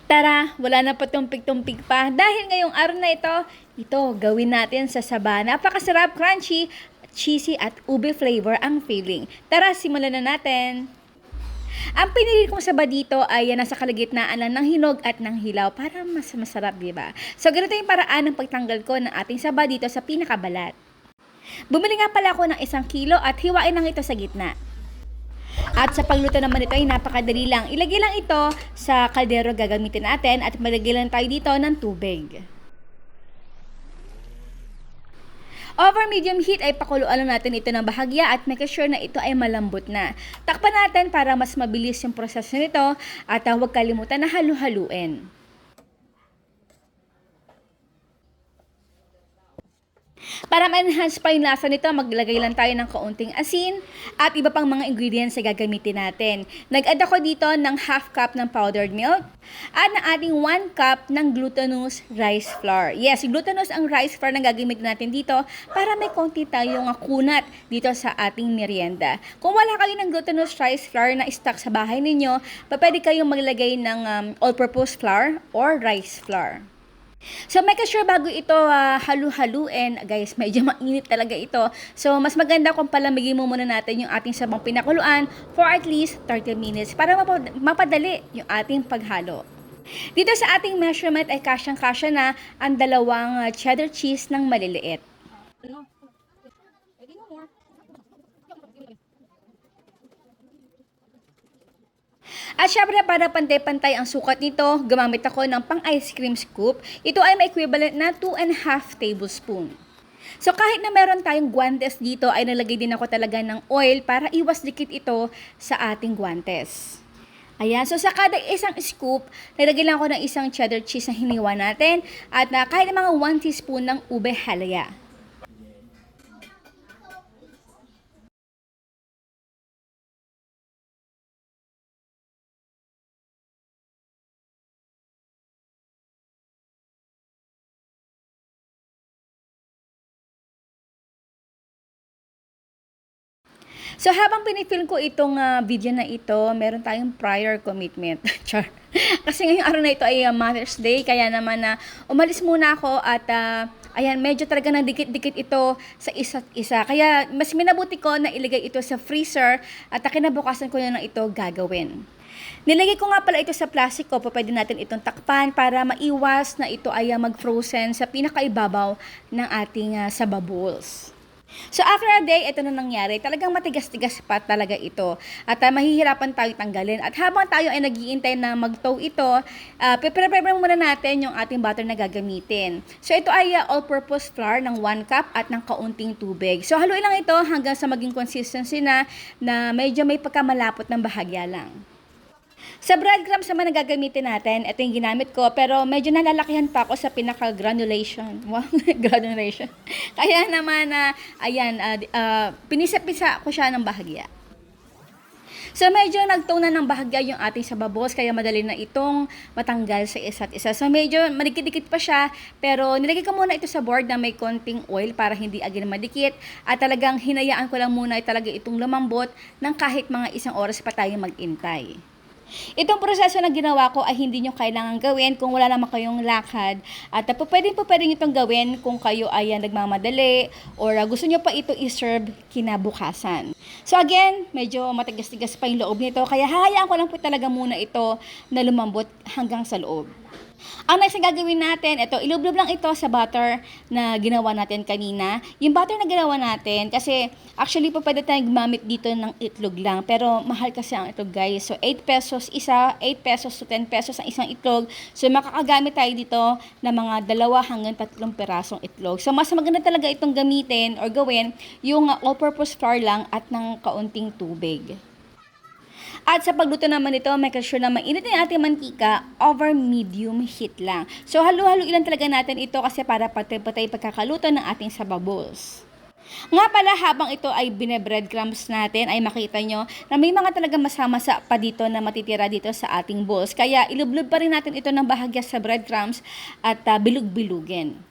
Tara, wala na patumpik-tumpik pa. Dahil ngayong araw na ito gawin natin sa saba. Napakasarap, crunchy, cheesy at ube flavor ang feeling. Tara, simulan na natin. Ang pinili kong saba dito ay nasa kalagitnaan lang ng hinog at ng hilaw para mas masarap, di ba? So, ganito yung paraan ng pagtanggal ko ng ating saba dito sa pinakabalat. Bumili nga pala ako ng 1 kilo at hiwain lang ito sa gitna. At sa pagluto naman ito ay napakadali lang. Ilagay lang ito sa kaldero gagamitin natin at malagay lang tayo dito ng tubig. Over medium heat ay pakuluan lang natin ito ng bahagya at make sure na ito ay malambot na. Takpan natin para mas mabilis yung proseso nito at huwag kalimutan na halu-haluin. Para ma-enhance pa yung lasa nito, maglagay lang tayo ng kaunting asin at iba pang mga ingredients na gagamitin natin. Nag-add ako dito ng half cup ng powdered milk at ng ating 1 cup ng glutinous rice flour. Yes, glutinous ang rice flour na gagamitin natin dito para may konti tayong kunat dito sa ating merienda. Kung wala kayo ng glutinous rice flour na stock sa bahay ninyo, pwede kayong maglagay ng all-purpose flour or rice flour. So, make sure bago ito halu-haluin, guys, medyo mainit talaga ito. So, mas maganda kung palamigin mo muna natin yung ating sabang pinakuluan for at least 30 minutes para mapadali yung ating paghalo. Dito sa ating measurement ay kasyang-kasya na ang dalawang cheddar cheese ng maliliit. At syempre para pantay-pantay ang sukat nito, gumamit ako ng pang-ice cream scoop. Ito ay may equivalent na 2½ tablespoon. So kahit na meron tayong guantes dito ay nalagay din ako talaga ng oil para iwas dikit ito sa ating guantes. Ayan, so sa kada isang scoop, nilagay lang ako ng isang cheddar cheese na hiniwa natin at kahit mga 1 teaspoon ng ube halaya. So habang pinifilm ko itong video na ito, meron tayong prior commitment. Char. Kasi ngayong araw na ito ay Mother's Day, kaya naman na umalis muna ako at ayan, medyo talaga nagdikit-dikit ito sa isa't isa. Kaya mas minabuti ko na ilagay ito sa freezer at kinabukasan ko na ito gagawin. Nilagay ko nga pala ito sa plastic ko, pwede natin itong takpan para maiwas na ito ay mag-frozen sa pinakaibabaw ng ating saba bowls. So after a day, ito na nangyari. Talagang matigas-tigas pa talaga ito. At mahihirapan tayo tanggalin. At habang tayo ay nag-iintay na mag-tow ito, prepare muna natin yung ating butter na gagamitin. So ito ay all-purpose flour ng 1 cup at ng kaunting tubig. So haluin lang ito hanggang sa maging consistency na medyo may pagkamalapot ng bahagya lang. Sa breadcrumbs naman na gagamitin natin, ito yung ginamit ko, pero medyo nalalakihan pa ako sa pinaka-granulation. Wow, granulation. Kaya naman, ayan, pinisa-pisa ko siya ng bahagya. So, medyo nagtone na ng bahagya yung ating sababos, kaya madali na itong matanggal sa isa't isa. So, medyo madikit-dikit pa siya, pero nilagay ko muna ito sa board na may konting oil para hindi agad madikit. At talagang hinayaan ko lang muna talaga itong lumambot ng kahit mga 1 oras pa tayo mag-intay. Itong proseso na ginawa ko ay hindi nyo kailangan gawin kung wala naman kayong lakad. At pwede nyo itong gawin kung kayo ay nagmamadali or gusto nyo pa ito i-serve kinabukasan. So again, medyo matigas-tigas pa yung loob nito. Kaya hahayaan ko lang po talaga muna ito na lumambot hanggang sa loob. Ang next na gagawin natin, ito, ilublob lang ito sa butter na ginawa natin kanina. Yung butter na ginawa natin, kasi actually po pwede tayong gumamit dito ng itlog lang. Pero mahal kasi ang itlog, guys. So 8 pesos isa, 8 pesos to 10 pesos ang isang itlog. So makakagamit tayo dito ng mga 2 hanggang 3 perasong itlog. So mas maganda talaga itong gamitin or gawin yung all-purpose flour lang at ng kaunting tubig. At sa pagluto naman nito, make sure na mainit yung ating mantika over medium heat lang. So halo-halo ilan talaga natin ito kasi para patay pagkakaluto ng ating saba bowls. Nga pala, habang ito ay bine-breadcrumbs natin, ay makita nyo na may mga talaga masama-sa pa dito na matitira dito sa ating bowls. Kaya ilublob pa rin natin ito ng bahagya sa breadcrumbs at bilug-bilugin.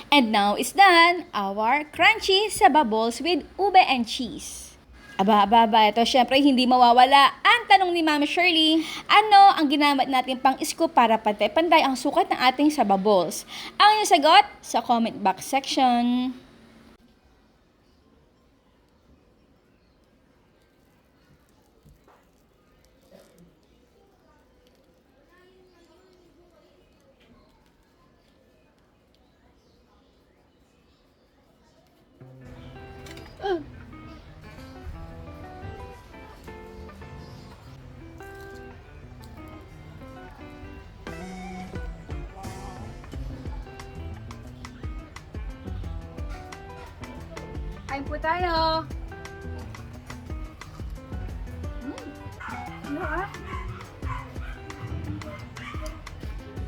And now is done our crunchy saba balls with ube and cheese. Aba, ito syempre hindi mawawala ang tanong ni Mama Shirley, ano ang ginamit natin pang scoop para pantay-pantay ang sukat ng ating saba balls? Ang inyong sagot sa comment box section. Kain po tayo. Ano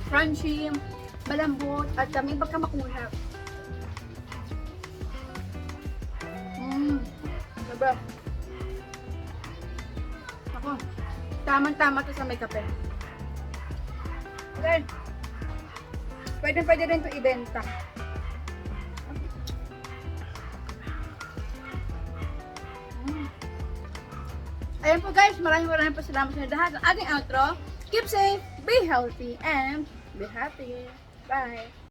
crunchy, malambot, at may pagkamakulap. Diba? Ako, tamang-tama to sa may kape. Okay. Pwede rin to ibenta. Ayan po guys, maraming po salamat sa lahat ng ating outro. Keep safe, be healthy, and be happy. Bye!